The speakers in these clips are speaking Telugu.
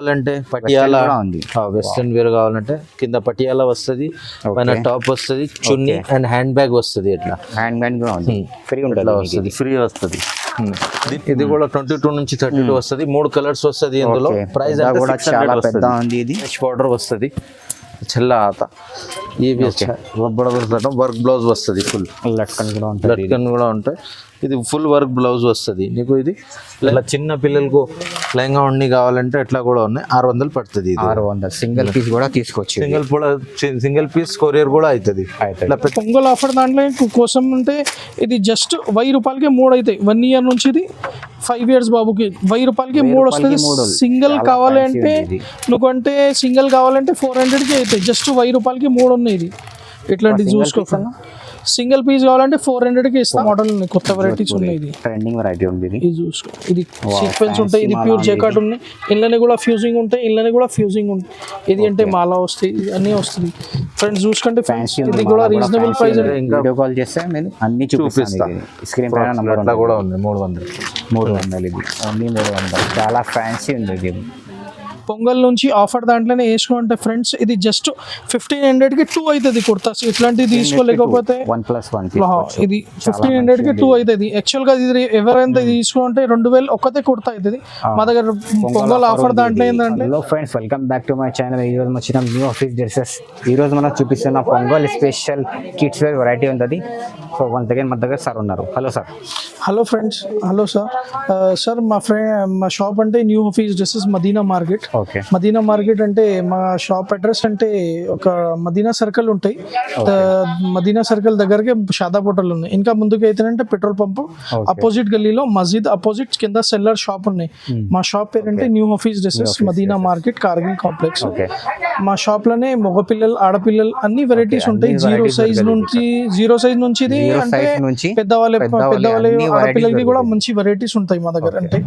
కావాలంటే పటియాలా ఉంది, వెస్ట్రన్ వేర్ కావాలంటే కింద పటియాలా వస్తుంది, పైన టాప్ వస్తుంది, చున్నీ అండ్ హ్యాండ్ బ్యాగ్ వస్తుంది. ఇట్లా హ్యాండ్ బ్యాగ్ కూడా ఉంది, ఫ్రీ ఉంటుంది వస్తుంది, ఫ్రీ వస్తుంది. ఇది కూడా 22 నుంచి 32 వస్తుంది. 3 కలర్స్ వస్తుంది ఇందులో. ప్రైస్ కూడా చాలా పెద్ద ఉంది. ఇది బార్డర్ వస్తుంది, చెల్లా ఆత ఈ వర్క్ బ్లౌజ్ వస్తుంది, ఫుల్ లట్కన్ కూడా ఉంటుంది, లట్కన్ కూడా ఉంటాయి. ఇది ఫుల్ వర్క్ బ్లౌజ్ వస్తుంది నీకు. ఇది ఇలా చిన్న పిల్లలకు లెహంగా ఉండి కావాలంటే అట్లా కూడా ఉన్నాయి. 600 పడుతుంది. 600 సింగిల్ పీస్ కూడా తీసుకోవచ్చు. సింగిల్ పీస్ కొరియర్ కూడా అవుతుంది. పొంగల్ ఆఫర్ దాంట్లో కోసం అంటే ఇది జస్ట్ 1000 రూపాయలకి 3 అవుతాయి. 1 ఇయర్ నుంచి ఇది 5 ఇయర్స్ బాబుకి 1000 రూపాయలకి 3 వస్తుంది. సింగిల్ కావాలి అంటే నువ్వంటే సింగిల్ కావాలంటే 400కి అవుతాయి. జస్ట్ 1000 రూపాయలకి 3 ఉన్నాయి. ఇది ఇట్లాంటిది చూసుకో. సింగిల్ పీస్ కావాలంటే 400కి ఇస్తాం. మోడల్ ఉన్నాయి, కొత్త వెరైటీస్ ఉన్నాయి. ఇది ట్రెండింగ్ వెరైటీ ఉంది. ఇది చూసుకో, ఇది సీక్వెన్స్ ఉంటాయి, ఇది ప్యూర్ జెకార్డ్ ఉన్నాయి. ఇళ్ళని కూడా ఫ్యూజింగ్ ఉంటాయి, ఇళ్ళని కూడా ఫ్యూజింగ్ ఉంటాయి. ఇది అంటే మాలా వస్తాయి, అన్నీ వస్తుంది. ఫ్రెండ్స్ చూసుకుంటే ఫ్యాన్సీ, ఇది కూడా రీజనబుల్ ప్రైస్. వీడియో కాల్ చేస్తే నేను అన్ని చూపిస్తాను. స్క్రీన్ పైన నంబర్ కూడా ఉంది. 300 ఇది ఓన్లీ 300. చాలా ఫ్యాన్సీ ఉంది ఇది. పొంగల్ నుంచి ఆఫర్ దాంట్లోనే వేసుకుంటే ఫ్రెండ్స్ ఇది జస్ట్ 1500కి 2 అవుతుంది కుర్తాస్. ఇట్లాంటివి తీసుకోలేకపోతే 1+1 ఇది 1500కి 2 అవుతుంది. యాక్చువల్గా ఇది ఎవరైనా తీసుకుంటే 2000 ఒక్కతే కుర్తా అవుతుంది. మా దగ్గర పొంగల్ ఆఫర్ దాంట్లో ఏంటంటే. Hello friends, welcome back to my channel. ఈ రోజు వచ్చిన న్యూ ఆఫీస్ డ్రెస్సెస్. ఈ రోజు మనం చూపిస్తున్న Pongal special kids wear variety ఉంటుంది. సో వన్స్ అగైన్ మన దగ్గర సార్ ఉన్నారు. Hello sir. Hello friends. Hello sir. Sir మా షాప్ అంటే new office dresses, Madina market. Madina market అంటే మా షాప్ అడ్రస్ అంటే ఒక మదీనా సర్కిల్ ఉంటాయి. మదీనా సర్కిల్ దగ్గరకే షాదాబ్ హోటల్ ఉన్నాయి. ఇంకా ముందుకు అయితేనంటే పెట్రోల్ పంప్ అపోజిట్ గల్లీలో మస్జిద్ అపోజిట్ కింద సెల్లర్ షాప్ ఉన్నాయి. మా షాప్ పేరంటే new office dresses, Madina market, Kargil complex. మా షాప్ లోనే మగపిల్లలు ఆడపిల్లలు అన్ని వెరైటీస్ ఉంటాయి. జీరో సైజ్ నుంచి అంటే పెద్దవాళ్ళ ఆడపిల్లలకి కూడా మంచి వెరైటీస్ ఉంటాయి మా దగ్గర. అంటే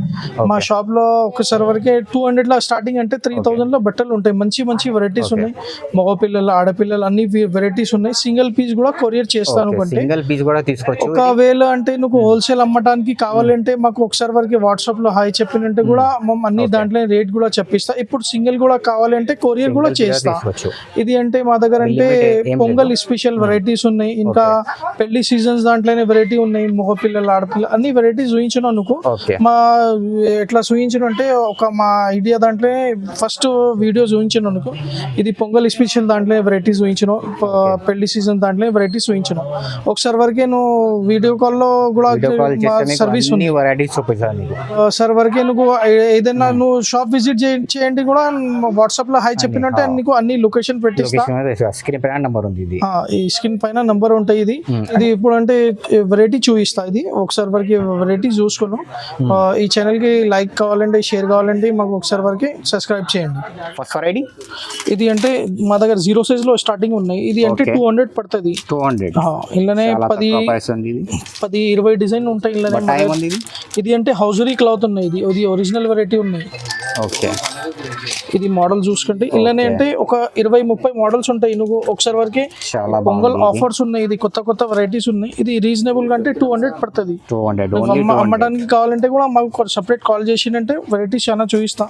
మా షాప్ లో ఒకసారి వరకే 200 లో స్టార్టింగ్ అంటే 3000 లో బట్టలు ఉంటాయి. మంచి వెరైటీస్ ఉన్నాయి. మగపిల్లలు ఆడపిల్లలు అన్ని వెరైటీస్ ఉన్నాయి. సింగిల్ పీస్ కూడా కొరియర్ చేస్తాను. సింగిల్ పీస్ కూడా తీసుకోవచ్చు. ఒకవేళ అంటే నువ్వు హోల్సేల్ అమ్మటానికి కావాలంటే మాకు ఒకసారి వరకు వాట్సాప్ లో హాయ్ చెప్పినంటే కూడా అన్ని దాంట్లో రేట్ కూడా చెప్పిస్తా. ఇప్పుడు సింగిల్ కూడా కావాలంటే కొరియర్ కూడా చేస్తా. ఇది అంటే మా దగ్గర అంటే పొంగల్ స్పెషల్ వెరైటీస్ ఉన్నాయి. ఇంకా పెళ్లి సీజన్స్ దాంట్లోనే వెరైటీ ఉన్నాయి. మగపిల్లలు ఆడపిల్లలు అన్ని వెరైటీస్ చూపించిన అనుకో. మా ఎట్లా చూపించిన అంటే ఒక మా ఐడియా దాంట్లో ఫస్ట్ వీడియో చూపించిన అనుకో. ఇది పొంగల్ స్పెషల్ దాంట్లో వెరైటీస్ చూపించిన, పెళ్లి సీజన్ దాంట్లో వెరైటీస్ చూపించిన. ఒకసారి వరకే నువ్వు వీడియో కాల్ లో కూడా సర్వీస్ ఉంది. సార్ వరకే నువ్వు ఏదైనా నువ్వు షాప్ విజిట్ చేయండి కూడా వాట్సాప్ లో హాయ్ చెప్పినట్టే నీకు అన్ని లొకేషన్ పెట్టిస్తా. స్క్రీన్ పైన నంబర్ ఉంది. ఈ స్క్రీన్ పైన నంబర్ ఉంటాయి. ఇది ఇప్పుడు అంటే వెరైటీ చూపిస్తా. ఇది ఒకసారి వరకు వెరైటీ చూసుకున్నాం. ఈ ఛానల్ కి లైక్ కావాలంటే, షేర్ కావాలంటే మాకు ఒకసారి వరకు సబ్స్క్రైబ్ చేయండి. ఇది అంటే మా దగ్గర 0 సైజ్ లో స్టార్టింగ్ ఉన్నాయి. ఇది అంటే 200 పడుతుంది. 200 ఇలానే 10-20 డిజైన్ ఉంటాయి. ఇలానే ఇది అంటే హౌజరీ క్లాత్ ఉన్నాయి. ఇది ఒరిజినల్ వెరైటీ ఉన్నాయి. ఇది మోడల్ చూసుకుంటే ఇలానే అంటే ఒక 20-30 మోడల్స్ ఉంటాయి. నువ్వు ఒకసారి వరకే పొంగల్ ఆఫర్స్ ఉన్నాయి. ఇది కొత్త వెరైటీస్ ఉన్నాయి. ఇది రీజనబుల్ గా అంటే 200 పడుతుంది. అమ్మడానికి కావాలంటే కూడా మాకు సపరేట్ కాల్ చేసిందంటే వెరైటీస్ చాలా చూపిస్తా.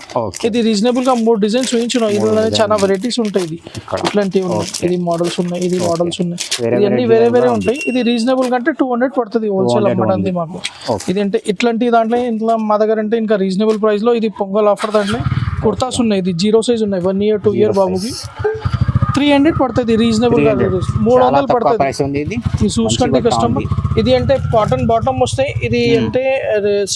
ఇది రీజనబుల్ గా 3 డిజైన్స్ చూపించిన. ఇందులోనే చాలా వెరైటీస్ ఉంటాయి. ఇది ఇట్లాంటివి ఉన్నాయి. ఇది మోడల్స్ ఉన్నాయి. ఇది మోడల్స్ ఉన్నాయి. ఇది అన్ని వేరే ఉంటాయి. ఇది రీజనబుల్ గా అంటే 200 పడుతుంది హోల్సేల్ అమ్మడానికి మాకు. ఇది అంటే ఇట్లాంటి దాంట్లో ఇంట్లో మా దగ్గర అంటే ఇంకా రీజనబుల్ ప్రైస్ లో ఇది పొంగల్ ఆఫర్ దాంట్లో కుర్తాస్ ఉన్నాయి. ఇది 0 సైజ్ ఉన్నాయి. 1 ఇయర్ 2 ఇయర్ బాబుకి 300 పడుతుంది. రీజనబుల్ గా 300 పడుతుంది. ఇది చూసుకుంటే కస్టమర్. ఇది అంటే కాటన్ బాటమ్ వస్తాయి. ఇది అంటే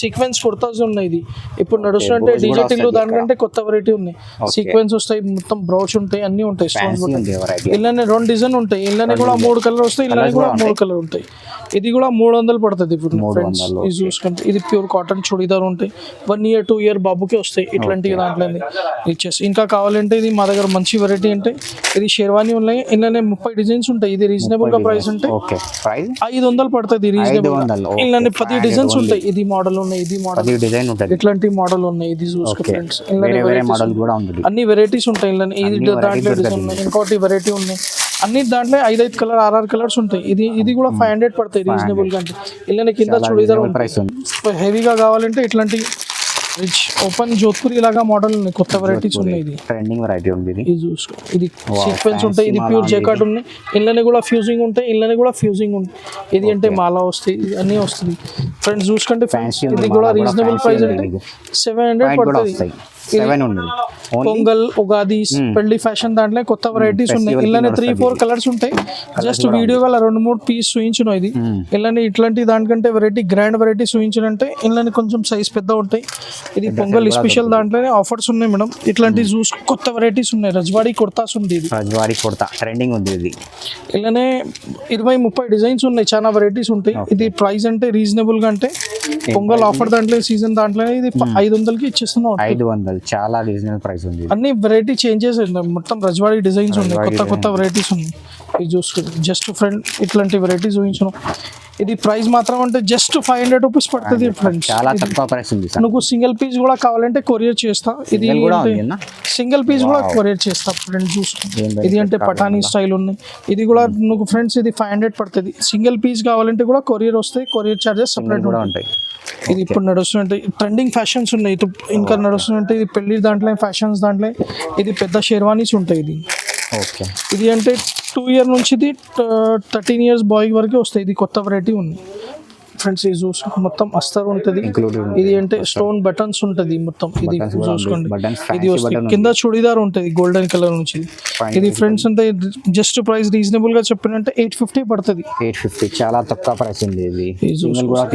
సీక్వెన్స్ కుర్తాస్ ఉన్నాయి. ఇది ఇప్పుడు నడుస్తుంటే డిజిటల్ దానికంటే కొత్త వెరైటీ ఉన్నాయి. సీక్వెన్స్ వస్తాయి, మొత్తం బ్రౌచ్ ఉంటాయి, అన్ని ఉంటాయి. స్టోన్స్ ఉంటాయి. ఇలానే 2 డిజైన్ ఉంటాయి. ఇలానే కూడా 3 కలర్ వస్తాయి. ఇలానే కూడా 3 కలర్ ఉంటాయి. ఇది కూడా 300 పడుతుంది. ఇప్పుడు ఫ్రెండ్స్ ఇది చూసుకుంటే ఇది ప్యూర్ కాటన్ చుడిదార్ ఉంటాయి. 1 ఇయర్ 2 ఇయర్ బాబుకి వస్తాయి. ఇట్లాంటి దాంట్లో ఇచ్చేసి ఇంకా కావాలంటే ఇది మా దగ్గర మంచి వెరైటీ అంటే ఇది షేర్వానీ ఉన్నాయి. ఇలానే 30 డిజైన్స్ ఉంటాయి. ఇది రీజనబుల్ గా ప్రైస్ అంటే 500 పడుతుంది. రీజనబుల్ ఇలానే 10 డిజైన్స్ ఉంటాయి. ఇది మోడల్ ఉన్నాయి. ఇది మోడల్ ఇట్లాంటి మోడల్ ఉన్నాయి. ఇది చూసుకో ఫ్రెండ్స్. అన్ని వెరైటీస్ ఉంటాయి. ఇలానే ఇది దాంట్లో డిజైన్ ఉన్నాయి. ఇంకోటి వెరైటీ ఉన్నాయి. అన్ని దాంట్లో 5 కలర్ 6 కలర్స్ ఉంటాయి. ఇది కూడా 500 పడతాయి రీజనబుల్ గా. అంటే ఇలానే కింద చూడీదార్ హెవీగా కావాలంటే ఇట్లాంటి రిచ్ ఓపెన్ జోధ్పూరి లాగా మోడల్ ఉన్నాయి, కొత్త వెరైటీస్ ఉన్నాయి. ఇది ట్రెండింగ్ వెరైటీ ఉంది ఇది. ఇది చూసుకో, ఇది సీక్వెన్స్ ఉంటాయి, ఇది ప్యూర్ జెకార్డ్ ఉన్నాయి. ఇళ్ళని కూడా ఫ్యూజింగ్ ఉంటాయి, ఇళ్ళని కూడా ఫ్యూజింగ్ ఉంటాయి. ఇది అంటే మాలా వస్తాయి, ఇది అన్నీ వస్తుంది ఫ్రెండ్స్. చూసుకుంటే ఫ్రెండ్స్ ఇది కూడా రీజనబుల్ ప్రైస్ అంటే 700 పడుతుంది. పొంగల్, ఉగాది, పెళ్లి ఫ్యాషన్ దాంట్లో కొత్త వెరైటీస్ ఉన్నాయి. ఇళ్ళని 3-4 కలర్స్ ఉంటాయి. జస్ట్ వీడియో గల 2-3 పీస్ చూయించిన ఇది. ఇళ్ళని ఇట్లాంటి దానికంటే వెరైటీ గ్రాండ్ వెరైటీ చూయించాలంటే ఇళ్ళని కొంచెం సైజ్ పెద్ద ఉంటాయి. ఇది పొంగల్ స్పెషల్ దాంట్లోనే ఆఫర్స్ ఉన్నాయి మేడం. ఇట్లాంటి చూస్ కొత్త వెరైటీస్ ఉన్నాయి. రజ్వాడీ కుర్తాస్ ఉంది, ఇది రజ్వాడీ కుర్తా ట్రెండింగ్ ఉంది ఇది. ఇలానే 20-30 డిజైన్స్ ఉన్నాయి, చాలా వెరైటీస్ ఉంటాయి. ఇది ప్రైస్ అంటే రీజనబుల్ గా అంటే పొంగల్ ఆఫర్ దాంట్లో సీజన్ దాంట్లోనే ఇది 500కి ఇచ్చేస్తున్నాం. 500 చాలా రీజనబుల్ ప్రైస్ ఉంది. అన్ని వెరైటీ చేంజెస్ మొత్తం రజ్వాడీ డిజైన్స్ ఉన్నాయి, కొత్త వెరైటీస్ ఉన్నాయి. ఇది చూసుకోండి, జస్ట్ ఫ్రెండ్ ఇట్లాంటి వెరైటీస్ చూపించాను. ఇది ప్రైస్ మాత్రం అంటే జస్ట్ 500 రూపీస్ పడుతుంది ఫ్రెండ్స్. చాలా తక్కువ ప్రైస్ ఉంది. నువ్వు సింగిల్ పీస్ కూడా కావాలంటే కొరియర్ చేస్తా. ఇది సింగిల్ పీస్ కూడా కొరియర్ చేస్తా ఫ్రెండ్స్. చూసుకోండి, ఇది అంటే పఠానీ స్టైల్ ఉన్నాయి. ఇది కూడా నువ్వు ఫ్రెండ్స్ ఇది 500 పడుతుంది. సింగిల్ పీస్ కావాలంటే కూడా కొరియర్ వస్తాయి, కొరియర్ చార్జెస్ సపరేట్ కూడా ఉంటాయి. ఇది ఇప్పుడు నడుస్తుంటే ట్రెండింగ్ ఫ్యాషన్స్ ఉన్నాయి. ఇది ఇంకా నడుస్తుంటే ఇది పెళ్లి దాంట్లో ఫ్యాషన్స్ దాంట్లో ఇది పెద్ద షేర్వానీస్ ఉంటాయి. ఇది ఓకే, ఇది అంటే 2 years నుంచి ఇది 13 years బాయ్ వరకే వస్తాయి. ఇది కొత్త వెరైటీ ఉంది ఫ్రెండ్స్. ఇది చూసుకో, మొత్తం అస్తర్ ఉంటుంది. ఇది అంటే స్టోన్ బటన్స్ ఉంటుంది మొత్తం. ఇది చూసుకోండి, ఇది వస్తుంది కింద చుడిదార్ ఉంటుంది గోల్డెన్ కలర్ నుంచి. ఇది ఫ్రెండ్స్ అంటే జస్ట్ ప్రైస్ రీజనబుల్ గా చెప్పినంటే 850 పడుతుంది. 850 చాలా తక్కువ ప్రైస్ ఉంది.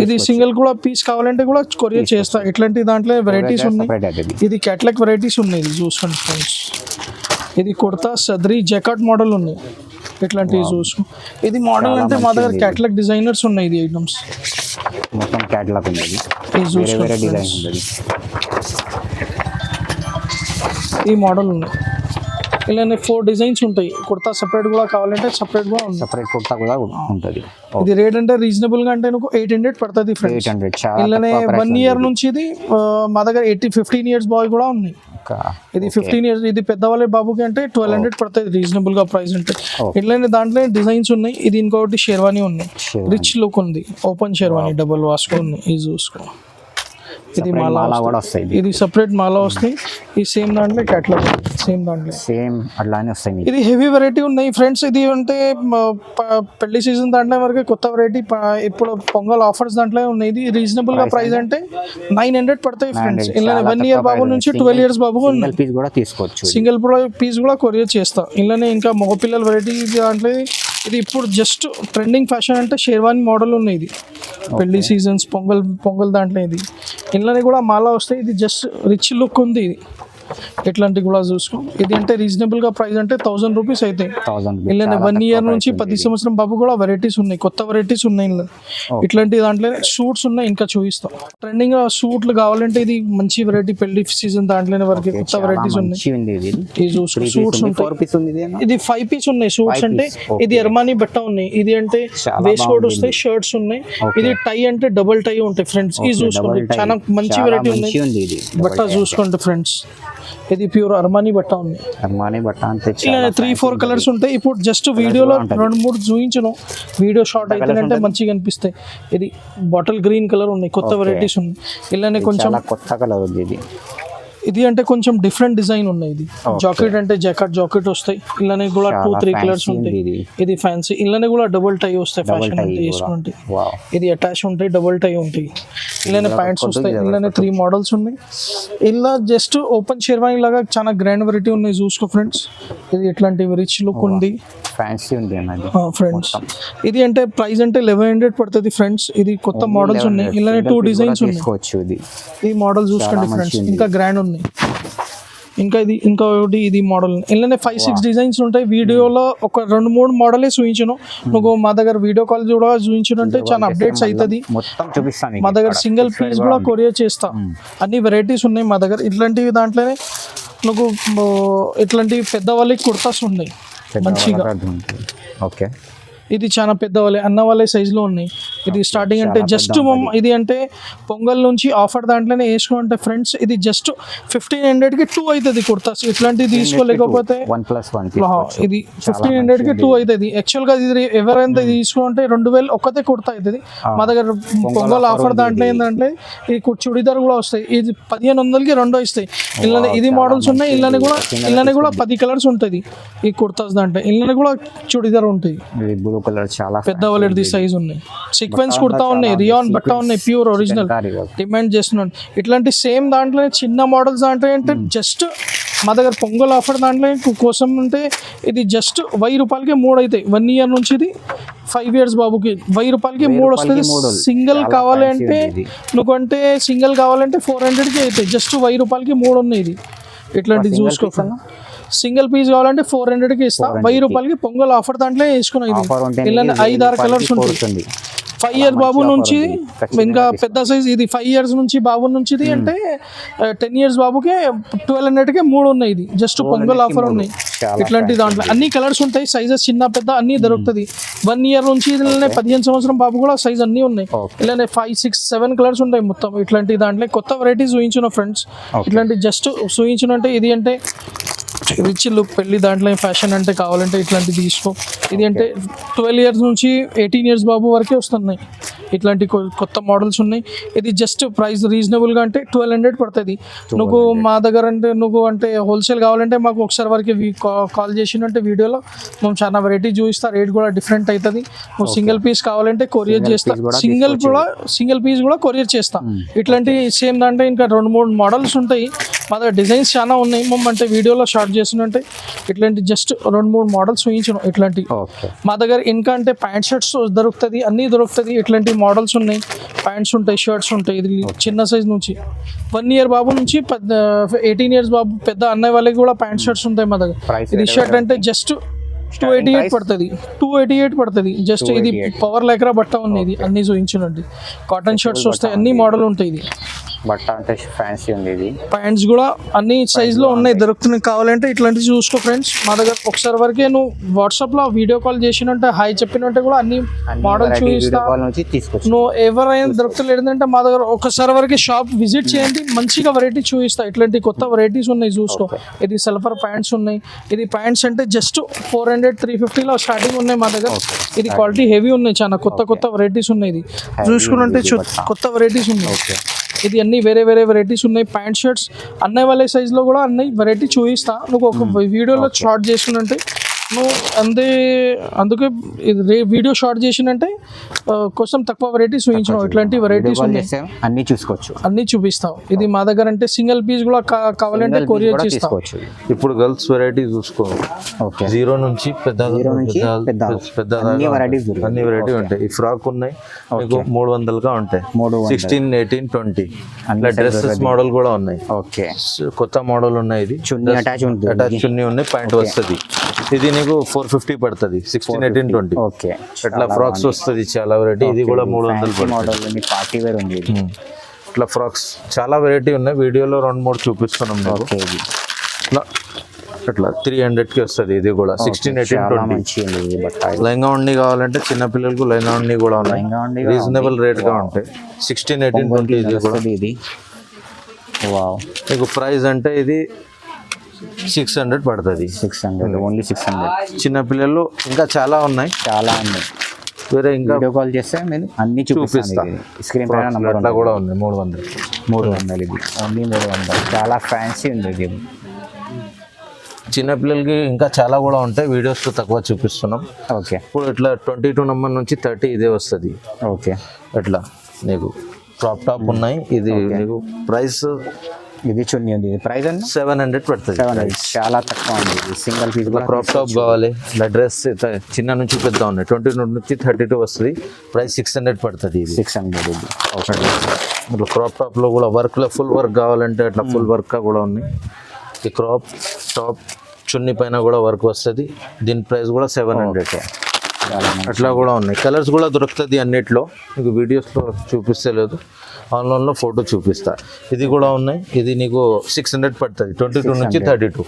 ఇది సింగిల్ కూడా పీస్ కావాలంటే కూడా కొరియర్ చేస్తా. ఇట్లాంటి దాంట్లో వెరైటీస్ ఉన్నాయి. ఇది క్యాటలాగ్ వెరైటీస్ ఉన్నాయి. ఇది చూసుకోండి ఫ్రెండ్స్, ఇది కుర్తా సదరీ జకాట్ మోడల్ ఉన్నాయి. ఇట్లాంటివి చూసుకో. ఇది మోడల్ అంటే మా దగ్గర క్యాటలాగ్ డిజైనర్స్ ఉన్నాయి. ఇది ఐటమ్స్ మొత్తం క్యాటలాగ్ ఉంది. ఈ మోడల్ ఉన్నాయి. ఇలానే 4 డిజైన్స్ ఉంటాయి. కుర్తా సపరేట్ కూడా కావాలంటే సపరేట్ కూడా ఉంది. సపరేట్ కుర్తా కూడా ఉంటుంది. ఇది రేట్ అంటే రీజనబుల్ గా అంటే నువ్వు 800 పడుతుంది ఫ్రెండ్స్. ఇలానే 1 year నుంచి ఇది మా దగ్గర 15 years బాయ్ కూడా ఉన్నాయి. ఇది 15 years. ఇది పెద్దవాళ్ళ బాబుకి అంటే 1200 పడుతుంది రీజనబుల్ గా ప్రైస్ అంటే. ఇట్లానే దాంట్లో డిజైన్స్ ఉన్నాయి. ఇది ఇంకొకటి షేర్వానీ ఉన్నాయి, రిచ్ లుక్ ఉంది. ఓపెన్ షేర్వానీ డబుల్ వాస్కో ఉంది. ఇది చూసుకో, ఇది మాలా కూడా వస్తాయి. ఇది సపరేట్ మాలా వస్తాయి. ఈ సేమ్ దాంట్లో క్యాటలాగ్ సేమ్ దాంట్లో సేమ్ అట్లానే వస్తాయి. ఇది హెవీ వెరైటీ ఉన్నాయి ఫ్రెండ్స్. ఇది అంటే పెళ్లి సీజన్ దాంట్లో వరకు కొత్త వెరైటీ. ఇప్పుడు పొంగల్ ఆఫర్స్ దాంట్లో ఉన్నాయి. ఇది రీజనబుల్ గా ప్రైస్ అంటే 900 పడతాయి ఫ్రెండ్స్. ఇలా 1 year బాబు నుంచి 12 years బాబు పీస్ కూడా తీసుకోవచ్చు. సింగిల్ పీస్ కూడా కొరియర్ చేస్తా. ఇలానే ఇంకా మగపిల్లల వెరైటీ దాంట్లో ఇది ఇప్పుడు జస్ట్ ట్రెండింగ్ ఫ్యాషన్ అంటే షేర్వానీ మోడల్ ఉన్నాయి. ఇది పెళ్లి సీజన్స్ పొంగల్ దాంట్లో ఇది ఇళ్ళని కూడా మాలా వస్తాయి. ఇది జస్ట్ రిచ్ లుక్ ఉంది. ఇది ఇట్లాంటి కూడా చూసుకో. ఇది అంటే రీజనబుల్ గా ప్రైస్ అంటే 1000 రూపీస్ అయితే. ఇళ్ళని 1 year నుంచి 10 సంవత్సరం బాబు కూడా వెరైటీస్ ఉన్నాయి, కొత్త వెరైటీస్ ఉన్నాయి. ఇట్లాంటి దాంట్లో షూట్స్ ఉన్నాయి, ఇంకా చూపిస్తాం. ట్రెండింగ్ సూట్లు కావాలంటే ఇది మంచి వెరైటీ. పెళ్లి సీజన్ దాంట్లోనే వరకు కొత్త వెరైటీస్ ఉన్నాయి. ఇది చూసుకో, సూట్స్ ఉంటాయి. ఇది 5 పీస్ ఉన్నాయి సూట్స్ అంటే. ఇది ఎర్మానీ బట్ట ఉన్నాయి. ఇది అంటే వేస్ట్ కోట్ వస్తాయి, షర్ట్స్ ఉన్నాయి. ఇది టై అంటే డబుల్ టై ఉంటాయి ఫ్రెండ్స్. ఇది చూసుకోండి, చాలా మంచి వెరైటీ ఉన్నాయి. బట్ట చూసుకోండి ఫ్రెండ్స్, ఇది ప్యూర్ అర్మానీ బట్ట ఉంది. అర్మానీ బట్ట అంటే 3-4 కలర్స్ ఉంటాయి. ఇప్పుడు జస్ట్ వీడియోలో 2-3 చూపించను. వీడియో షార్ట్ అయితే మంచిగా అనిపిస్తాయి. ఇది బాటిల్ గ్రీన్ కలర్ ఉన్నాయి, కొత్త వెరైటీస్ ఉన్నాయి. ఇలానే కొంచెం కొత్త కలర్ ఉంది. ఇది అంటే కొంచెం డిఫరెంట్ డిజైన్ ఉన్నాయి. ఇది జాకెట్ అంటే జాకెట్ వస్తాయి. ఇలానే కూడా 2-3 కలర్స్ ఉంటాయి. ఇది ఫ్యాన్సీ. ఇలానే కూడా డబుల్ టై వస్తాయి. ఫ్యాషన్ అంటే వేసుకుంటే ఇది అటాచ్ ఉంటాయి, డబుల్ టై ఉంటాయి. ఇలానే ప్యాంట్స్ వస్తాయి. ఇలానే 3 మోడల్స్ ఉన్నాయి. ఇలా జస్ట్ ఓపెన్ షేర్వానీ లాగా చాలా గ్రాండ్ వెరైటీ ఉన్నాయి. చూసుకో ఫ్రెండ్స్, ఇది ఇట్లాంటి రిచ్ లుక్ ఉంది, ఫ్యాన్సీ ఉంది ఫ్రెండ్స్. ఇది అంటే ప్రైస్ అంటే 1100 పడుతుంది ఫ్రెండ్స్. ఇది కొత్త మోడల్స్ ఉన్నాయి. ఇలానే 2 డిజైన్స్ ఉన్నాయి. ఈ మోడల్ చూసుకోండి ఫ్రెండ్స్, ఇంకా గ్రాండ్ ఉన్నాయి. ఇంకా ఇది ఇంకొకటి ఇది మోడల్. ఇలానే 5-6 డిజైన్స్ ఉంటాయి. వీడియోలో ఒక 2-3 మోడలే చూపించను. నువ్వు మా దగ్గర వీడియో కాల్ కూడా చూపించను అంటే చాలా అప్డేట్స్ అవుతుంది. మా దగ్గర సింగిల్ పీస్ కూడా కొరియర్ చేస్తా. అన్ని వెరైటీస్ ఉన్నాయి మా దగ్గర. ఇట్లాంటివి దాంట్లోనే నువ్వు ఇట్లాంటి పెద్దవాళ్ళకి కుర్తాస్ ఉన్నాయి మంచిగా. ఓకే, ఇది చాలా పెద్ద వాళ్ళే అన్న వాళ్ళే సైజులో ఉన్నాయి. ఇది స్టార్టింగ్ అంటే జస్ట్ ఇది అంటే పొంగల్ నుంచి ఆఫర్ దాంట్లోనే వేసుకుంటే ఫ్రెండ్స్ ఇది జస్ట్ 1500కి 2 అవుతుంది కుర్తాస్. ఇట్లాంటివి తీసుకోలేకపోతే 1+1 ఇది 1500కి 2 అవుతుంది. యాక్చువల్గా ఇది ఎవరైనా తీసుకుంటే 2000 ఒక్కతే కుర్తా అవుతుంది. మా దగ్గర పొంగల్ ఆఫర్ దాంట్లో ఏంటంటే ఈ చుడిదార్ కూడా వస్తాయి. ఇది 1500కి 2 ఇస్తాయి. ఇలానే ఇది మోడల్స్ ఉన్నాయి. ఇలానే కూడా 10 కలర్స్ ఉంటుంది ఈ కుర్తాస్ దాంట్లో. ఇలానే కూడా చుడిదార్ ఉంటుంది. బ్లూ కలర్ చాలా పెద్ద వాళ్ళది సైజ్ ఉన్నాయి. సీక్వెన్స్ కుర్తా ఉన్నాయి, రియాన్ బట్ట ఉన్నాయి, ప్యూర్ ఒరిజినల్ డిమాండ్ చేస్తున్నాను. ఇట్లాంటి సేమ్ దాంట్లో చిన్న మోడల్స్ దాంట్లో అంటే జస్ట్ మా దగ్గర పొంగల్ ఆఫర్ దాంట్లో కోసం అంటే ఇది జస్ట్ 1000 రూపాయలకి 3 అవుతాయి. 1 ఇయర్ నుంచి ఇది 5 ఇయర్స్ బాబుకి 1000 రూపాయలకి 3 వస్తుంది. సింగిల్ కావాలంటే నువ్వంటే సింగిల్ కావాలంటే 400కి అవుతాయి. జస్ట్ 1000 రూపాయలకి 3 ఉన్నాయి. ఇది ఇట్లాంటిది చూసుకో. సింగిల్ పీస్ కావాలంటే 400కి ఇస్తా. 1000 రూపాయలకి పొంగల్ ఆఫర్ దాంట్లో వేసుకున్నాయి. ఇలా 5-6 కలర్స్ ఉంటుంది. 5 ఇయర్స్ బాబు నుంచి ఇంకా పెద్ద సైజ్ ఇది 5 ఇయర్స్ నుంచి బాబు నుంచి అంటే 10 ఇయర్స్ బాబుకి 1200కి 3 ఉన్నాయి. ఇది జస్ట్ పొంగల్ ఆఫర్ ఉన్నాయి. ఇట్లాంటి దాంట్లో అన్ని కలర్స్ ఉంటాయి. సైజెస్ చిన్న పెద్ద అన్ని దొరుకుతుంది. 1 ఇయర్ నుంచి ఇలానే 15 సంవత్సరం బాబు కూడా సైజ్ అన్ని ఉన్నాయి. ఇలానే 5, 6, 7 కలర్స్ ఉంటాయి మొత్తం. ఇట్లాంటి దాంట్లో కొత్త వెరైటీస్ చూపించిన ఫ్రెండ్స్. ఇట్లాంటి జస్ట్ చూపించిన అంటే ఇది అంటే రిచ్ లుక్ పెళ్లి దాంట్లో ఫ్యాషన్ అంటే కావాలంటే ఇట్లాంటివి తీసుకో. ఇది అంటే 12 ఇయర్స్ నుంచి 18 ఇయర్స్ బాబు వరకే వస్తున్నాయి. ఇట్లాంటి కొత్త మోడల్స్ ఉన్నాయి. ఇది జస్ట్ ప్రైస్ రీజనబుల్గా అంటే 1200 పడుతుంది. నువ్వు మా దగ్గర అంటే నువ్వు అంటే హోల్సేల్ కావాలంటే మాకు ఒకసారి వరకు కాల్ చేసినంటే వీడియోలో మేము చాలా వెరైటీ చూపిస్తా. రేట్ కూడా డిఫరెంట్ అవుతుంది. నువ్వు సింగిల్ పీస్ కావాలంటే కొరియర్ చేస్తా. సింగిల్ పీస్ కూడా కొరియర్ చేస్తా. ఇట్లాంటి సేమ్ దాంట్లో ఇంకా 2-3 మోడల్స్ ఉంటాయి. మా దగ్గర డిజైన్స్ చాలా ఉన్నాయి. అంటే వీడియోలో షార్ట్ చేసినట్టే ఇట్లాంటి జస్ట్ 2-3 మోడల్స్ చూపించాను. ఇట్లాంటి మా దగ్గర ఇంకా అంటే ప్యాంట్ షర్ట్స్ దొరుకుతుంది, అన్నీ దొరుకుతుంది. ఇట్లాంటి మోడల్స్ ఉన్నాయి, ప్యాంట్స్ ఉంటాయి, షర్ట్స్ ఉంటాయి. ఇది చిన్న సైజ్ నుంచి 1 ఇయర్ బాబు నుంచి 18 ఇయర్స్ బాబు పెద్ద అన్నయ్య వాళ్ళకి కూడా ప్యాంట్ షర్ట్స్ ఉంటాయి మా దగ్గర. ఇది షర్ట్ అంటే జస్ట్ 288 పడుతుంది. 288 పడుతుంది జస్ట్. ఇది పవర్ లైక్రా బట్ట ఉంది. ఇది అన్ని చూపించండి. కాటన్ షర్ట్స్ వస్తాయి, అన్ని మోడల్ ఉంటాయి. ఇది బట్ట అంటే ఫ్యాన్సీ ఉంది. ఇది ప్యాంట్స్ కూడా అన్ని సైజులో ఉన్నాయి, దొరుకుతున్నాయి. కావాలంటే ఇట్లాంటివి చూసుకో ఫ్రెండ్స్. మా దగ్గర ఒకసారి వరకే నువ్వు వాట్సాప్లో వీడియో కాల్ చేసినంటే హాయ్ చెప్పినట్టే కూడా అన్ని మోడల్ చూపిస్తా. నువ్వు ఎవరైనా దొరుకుతలేదంటే మా దగ్గర ఒకసారి వరకే షాప్ విజిట్ చేయండి. మంచిగా వెరైటీ చూపిస్తా. ఇట్లాంటి కొత్త వెరైటీస్ ఉన్నాయి చూసుకో. ఇది సల్ఫర్ ప్యాంట్స్ ఉన్నాయి. ఇది ప్యాంట్స్ అంటే జస్ట్ 400-350లో స్టార్టింగ్ ఉన్నాయి మా దగ్గర. ఇది క్వాలిటీ హెవీ ఉన్నాయి. చాలా కొత్త వెరైటీస్ ఉన్నాయి. ఇది చూసుకుంటే కొత్త వెరైటీస్ ఉన్నాయి. ఇది అన్ని వేరే వెరైటీస్ ఉన్నాయి. ప్యాంట్ షర్ట్స్ అన్నయ్య వాళ్ళ సైజులో కూడా అన్ని వెరైటీ చూపిస్తా. నువ్వు ఒక వీడియోలో షార్ట్ చేసుకుంటే నువ్వు అందుకే వీడియో షార్ట్ చేసినంటే కొంచెం తక్కువ వెరైటీస్ చూపించినావు. ఇట్లాంటి వెరైటీస్ ఉన్నాయి, అన్ని చూసుకోవచ్చు, అన్ని చూపిస్తావు. ఇది మా దగ్గర అంటే సింగిల్ పీస్ కూడా కావాలంటే కొరియర్ చేస్తావు. ఇప్పుడు గర్ల్స్ వెరైటీ చూసుకో. 0 నుంచి పెద్ద అన్ని వెరైటీ ఉంటాయి. ఈ ఫ్రాక్ ఉన్నాయి మీకు 300గా ఉంటాయి. 16, 18, 20 అట్లా డ్రెస్సెస్ మోడల్ కూడా ఉన్నాయి. కొత్త మోడల్ ఉన్నాయి. ఇది చున్నీ అటాచ్ చున్నీ ఉన్నాయి, ప్యాంట్ వస్తుంది. ఇది నీకు 450 పడుతుంది. 16, 18, 20 ఇట్లా ఫ్రాక్స్ వస్తుంది. చాలా వెరైటీ. ఇది కూడా 300 మోడల్ పార్టీ వేర్ ఉంది. ఇట్లా ఫ్రాక్స్ చాలా వెరైటీ ఉన్నాయి. వీడియోలో 2-3 చూపిస్తున్నాం మీకు. ఇట్లా 300కి వస్తుంది. ఇది కూడా 16, 18, 20 లెహంగా ఉండి కావాలంటే చిన్న పిల్లలకు లెహంగా ఉండి కూడా ఉన్నాయి. రీజనబుల్ రేట్ గా ఉంటాయి. 16, 18, 20 ఇది కూడా. ఇది మీకు ప్రైస్ అంటే ఇది 600 పడుతుంది. 600 ఓన్లీ 600. చిన్న పిల్లలు ఇంకా చాలా ఉన్నాయి. వేరే ఇంకా వీడియో కాల్ చేస్తే నేను అన్ని చూపిస్తా. స్క్రీన్ పైన నంబర్ అట్లా కూడా ఉంది. 300. ఇది ఓన్లీ 300. చాలా ఫ్యాన్సీ ఉంది. ఇది చిన్న పిల్లలకి ఇంకా చాలా కూడా ఉంటాయి. వీడియోస్ తక్కువ చూపిస్తున్నాం. ఇప్పుడు ఇట్లా 22 నెంబర్ నుంచి 30 ఇదే వస్తుంది. ఇట్లా నీకు క్రాప్ టాప్ ఉన్నాయి. ఇది నీకు ప్రైస్ ఇది చున్నీ ఉంది. ప్రైస్ 700 పడుతుంది. చాలా తక్కువ ఉంది. సింగిల్ పీస్ క్రాప్ టాప్ కావాలి. ఇలా డ్రెస్ చిన్న నుంచి పెద్ద ఉన్నాయి. 22 నుంచి 32 వస్తుంది. ప్రైస్ 600 పడుతుంది. 600. ఇట్లా క్రాప్ టాప్ లో కూడా వర్క్ లో ఫుల్ వర్క్ కావాలంటే అట్లా ఫుల్ వర్క్ కూడా ఉన్నాయి. ఈ క్రాప్ టాప్ చున్నీ పైన కూడా వర్క్ వస్తుంది. దీని ప్రైస్ కూడా 700. అట్లా కూడా ఉన్నాయి. కలర్స్ కూడా దొరుకుతుంది అన్నిట్లో, మీకు వీడియోస్లో చూపిస్తలేదు, ఆన్లైన్లో ఫోటో చూపిస్తా. ఇది కూడా ఉన్నాయి. ఇది నీకు 600 పడుతుంది, 22 నుంచి 32.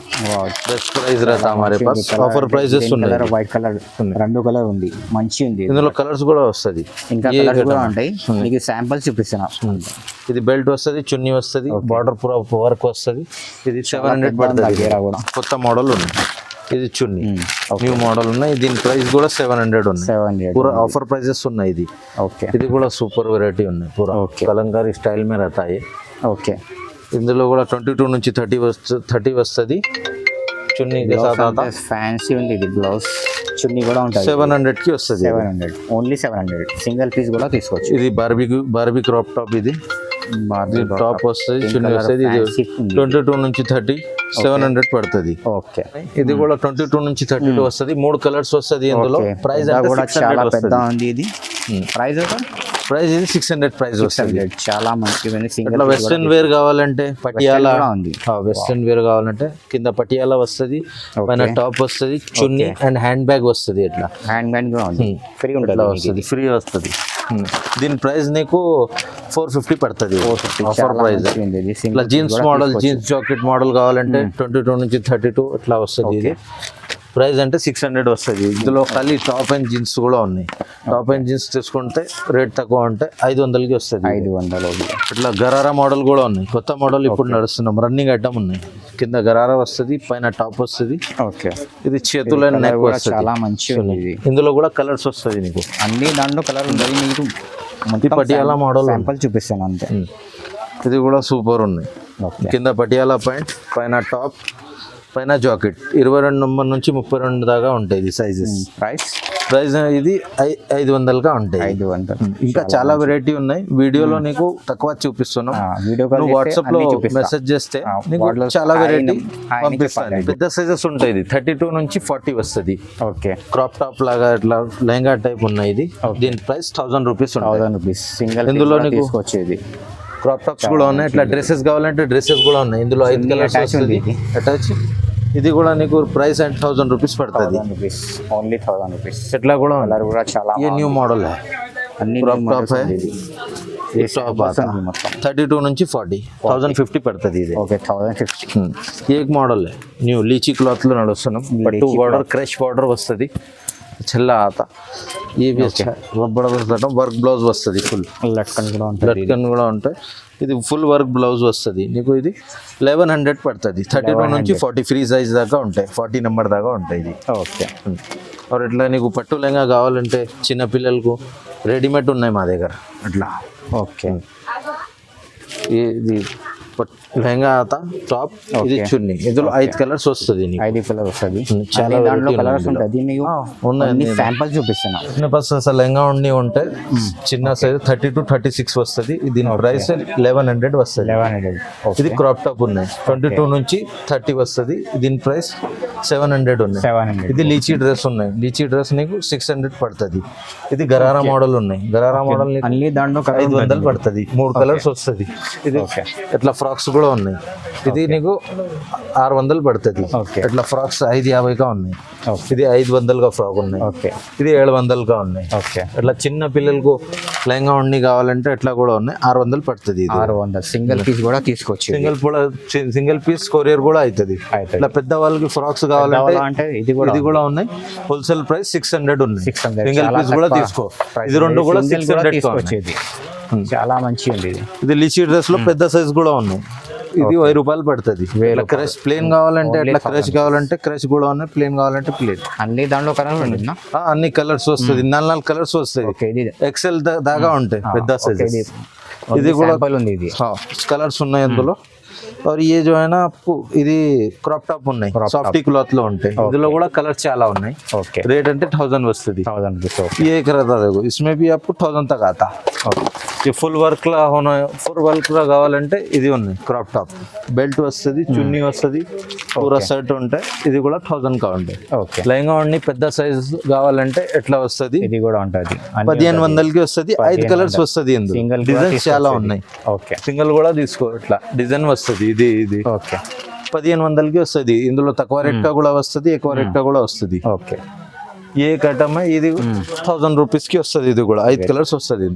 బెస్ట్ ప్రైస్ रहता हमारे पास. ఆఫర్ ప్రైజెస్ ఉన్నాయి. వైట్ కలర్ రెండు కలర్ ఉంది, మంచి ఉంది. ఇందులో కలర్స్ కూడా వస్తుంది, ఇంకా కలర్స్ కూడా ఉంటాయి. మీకు శాంపిల్స్ చూపిస్తున్నా. ఇది బెల్ట్ వస్తుంది, చున్నీ వస్తుంది, బార్డర్ పూరా వర్క్ వస్తుంది. ఇది 700 పడుతుంది, కొత్త మోడల్ ఉంది. ఇది చున్నీ న్యూ మోడల్ ఉన్నాయి. దీని ప్రైస్ కూడా 700 ఉన్నాయి. 700 పూरा ఆఫర్ ప్రైజెస్ ఉన్నాయి. ఇది ఓకే. ఇది కూడా సూపర్ వెరైటీ ఉన్నాయి, పూరా కలంకారీ స్టైల్ में रहता है. ఓకే. ఇందులో కూడా 22 నుంచి 30 వస్తుంది. చున్నీ ఫ్యాన్సీ ఉంది. ఇది బ్లౌజ్ చున్నీ కూడా ఉంటుంది. 700 కి వస్తుంది. 700 ఓన్లీ 700. సింగిల్ పీస్ కూడా తీసుకోవచ్చు. ఇది బార్బీ క్రాప్ టాప్. ఇది టాప్ వస్తుంది, చున్నీ వస్తుంది. ఇది 22 నుంచి 30, 700 పడుతుంది. ఓకే. ఇది కూడా 22 నుంచి 32 వస్తుంది. 3 కలర్స్ వస్తుంది ఇందులో. ప్రైస్ కూడా చాలా పెద్ద ఉంది. ఇది ప్రైస్ ఇది 600 ప్రైస్ వస్తుంది. చాలా మంచిది. ఇట్లా వెస్ట్రన్ వేర్ కావాలంటే పటియాలా ఉంది. వెస్ట్రన్ వేర్ కావాలంటే కింద పటియాలా వస్తుంది, పైన టాప్ వస్తుంది, చున్నీ అండ్ హ్యాండ్ బ్యాగ్ వస్తుంది. ఇట్లా హ్యాండ్ బ్యాగ్ కూడా ఉంది. ఫ్రీ ఉంటుంది, ఫ్రీ వస్తుంది. దీని ప్రైస్ నీకు 450 పడుతుంది. Offer price. ఇట్లా jeans model, jeans jacket model కావాలంటే 22 నుంచి 32 ఇట్లా వస్తుంది. ఇది ప్రైస్ అంటే 600 వస్తుంది. ఇందులో ఖాళీ టాప్ అండ్ జీన్స్ కూడా ఉన్నాయి. టాప్ అండ్ జీన్స్ తీసుకుంటే రేట్ తక్కువ ఉంటే 500కి వస్తుంది. 500. ఇట్లా గరారా మోడల్ కూడా ఉన్నాయి, కొత్త మోడల్ ఇప్పుడు నడుస్తున్నాం. రన్నింగ్ ఐటమ్ ఉన్నాయి. కింద గరారా వస్తుంది, పైన టాప్ వస్తుంది. ఓకే. ఇది చేతుల నెక్ వస్తుంది. చాలా మంచిది. ఇందులో కూడా కలర్స్ వస్తుంది నీకు. అన్ని దాంట్లో కలర్ ఉంటుంది. మీకు పటియాలా మోడల్ శాంపుల్ చూపిస్తాను అంతే. ఇది కూడా సూపర్ ఉన్నాయి. కింద పటియాలా ప్యాంట్, పైన టాప్, పైన జాకెట్. 22 నంబర్ నుంచి 32 దాకా ఉంటాయి ఇది సైజెస్. ప్రైస్ ఇది 500గా ఉంటాయి. 500. ఇంకా చాలా వెరైటీ ఉన్నాయి. వీడియోలో నీకు తక్కువ చూపిస్తున్నాం. నువ్వు వాట్సాప్ లో మెసేజ్ చేస్తే నీకు చాలా వెరైటీ పంపిస్తాను. పెద్ద సైజెస్ ఉంటాయి. ఇది 32 నుంచి 40 వస్తుంది. ఓకే. క్రాప్ టాప్ లాగా ఇట్లా లెహంగా టైప్ ఉన్నాయి. ఇది దీని ప్రైస్ 1000 రూపీస్. 1000 rupees single. ఇందులో నీకు వచ్చేది క్రాప్ టాప్స్ కూడా ఉన్నాయి. ఇట్లా డ్రెస్సెస్ కావాలంటే డ్రెస్సెస్ కూడా ఉన్నాయి. ఇందులో 5 కలర్స్ వస్తుంది అటాచ్. ఇది కూడా నీకు ప్రైస్ అంటే 1000 రూపీస్ పడుతుంది. Only 1000 rupees. ఇట్లా కూడా కలర్ కూడా చాలా. ये न्यू मॉडल है. అన్ని క్రాప్ టాప్ है. ये टॉप आता है 32 నుంచి 40, 1050 పడుతుంది. ఇది ఓకే. 1050. ये एक मॉडल है न्यू लीची क्लॉथ లో నడుస్తున్నాం. పట్టు బార్డర్, క్రష్ బార్డర్ వస్తుంది. చల్లా ఆతా. ये भी अच्छा है. రబ్బర్ వస్తుంది, వర్క్ బ్లౌజ్ వస్తుంది. ఫుల్ లట్కన్ కూడా ఉంటుంది. లట్కన్ కూడా ఉంటాయి. ఇది ఫుల్ వర్క్ బ్లౌజ్ వస్తుంది నీకు. ఇది 1100 పడుతుంది. 32 నుంచి 40 ఫ్రీ సైజ్ దాకా ఉంటాయి. 40 నెంబర్ దాకా ఉంటాయి ఇది. ఓకే. और ఇట్లా నీకు పట్టు లెహంగా కావాలంటే చిన్న పిల్లలకు రెడీమేడ్ ఉన్నాయి మా దగ్గర. అట్లా ఓకే. ఇది లెహంగా ఆతా టాప్, ఇది చున్నీ. ఇందులో 5 కలర్స్ వస్తుంది. 5 కలర్ వస్తుంది. చాలా దాంట్లో కలర్స్ ఉంటుంది. మీకు ఉన్నాయి. శాంపుల్ చూపిస్తున్నా. చిన్న బస్ అసలు లెహంగా ఉండి ఉంటే చిన్న సైజ్ 30 to 36 వస్తుంది. దీని ప్రైస్ 1100 వస్తుంది. 1100. ఇది క్రాప్ టాప్ ఉన్నాయి. 22 నుంచి 30 వస్తుంది. దీని ప్రైస్ 700 ఉన్నాయి. 700. ఇది లీచీ డ్రెస్ ఉన్నాయి. లీచీ డ్రెస్ నీకు 600 పడుతుంది. ఇది గరారా మోడల్ ఉన్నాయి. గరారా మోడల్ అన్ని దాంట్లో 500 పడుతుంది. 3 కలర్స్ వస్తుంది. ఇది ఇట్లా ఫ్రాక్స్ కూడా ఉన్నాయి. ఇది నీకు 600 పడుతుంది. ఇట్లా ఫ్రాక్స్ 550గా ఉన్నాయి. ఇది 500గా ఫ్రాక్ ఉన్నాయి. ఇది 700గా ఉన్నాయి. ఇట్లా చిన్న పిల్లలకు లెహంగా ఉండి కావాలంటే ఇట్లా కూడా ఉన్నాయి. 600 పడుతుంది. 600 సింగిల్ పీస్ కూడా తీసుకోవచ్చు. సింగిల్ పీస్ కొరియర్ కూడా అవుతుంది. ఇట్లా పెద్ద వాళ్ళకి ఫ్రాక్స్ కావాలంటే ఇది కూడా ఉన్నాయి. హోల్సేల్ ప్రైస్ 600 ఉన్నాయి. సింగిల్ పీస్ కూడా తీసుకో. ఇది రెండు కూడా 600 తీసుకొచ్చేది. చాలా మంచిగా ఉంది. ఇది లీచీ డ్రెస్ లో పెద్ద సైజ్ కూడా ఉన్నాయి. ఇది 1000 రూపాయలు పడుతుంది. క్రష్ ప్లేన్ కావాలంటే అట్లా క్రష్ కావాలంటే క్రష్ కూడా ఉన్నాయి. ప్లేన్ కావాలంటే ప్లేన్. అన్ని దాంట్లో కలర్ అన్ని కలర్స్ వస్తుంది. 4 కలర్స్ వస్తాయి. ఎక్సెల్ దాకా ఉంటాయి పెద్ద సైజ్. ఇది కూడా ఉంది. ఇది కలర్స్ ఉన్నాయి అందులో. और ये जो है ना आपको ఇది క్రాప్ టాప్ ఉన్నాయి. సాఫ్టీ క్లాత్ లో ఉంటాయి. ఇందులో కూడా కలర్స్ చాలా ఉన్నాయి. रेट అంటే 1000 వస్తుంది. 1000 ये एक रहता देखो, इसमें भी आपको 1000 तक आता. ये ఫుల్ వర్క్ లా होना, ఫుల్ వర్క్ లా కావాలంటే ఇది ఉన్నాయి. క్రాప్ టాప్ బెల్ట్ వస్తుంది, చున్నీ వస్తుంది, పూరా షర్ట్ ఉంటాయి. ఇది కూడా 1000 కా ఉంటాయి. లెహంగా ఉండి పెద్ద సైజ్ కావాలంటే ఎట్లా వస్తుంది. ఇది కూడా ఉంటుంది. 1500కి వస్తుంది. 5 కలర్స్ వస్తుంది. ఇందులో డిజైన్స్ చాలా ఉన్నాయి. సింగిల్ కూడా తీసుకో. ఇట్లా డిజైన్ వస్తుంది. ఇది 1500కి వస్తుంది. ఇందులో తక్కువ రేట్ గా కూడా వస్తుంది, ఎక్కువ రేట్ గా కూడా వస్తుంది. ఏ ఐటమ్ ఇది 1000 రూపీస్ కి వస్తుంది. ఇది కూడా 5 కలర్స్ వస్తుంది.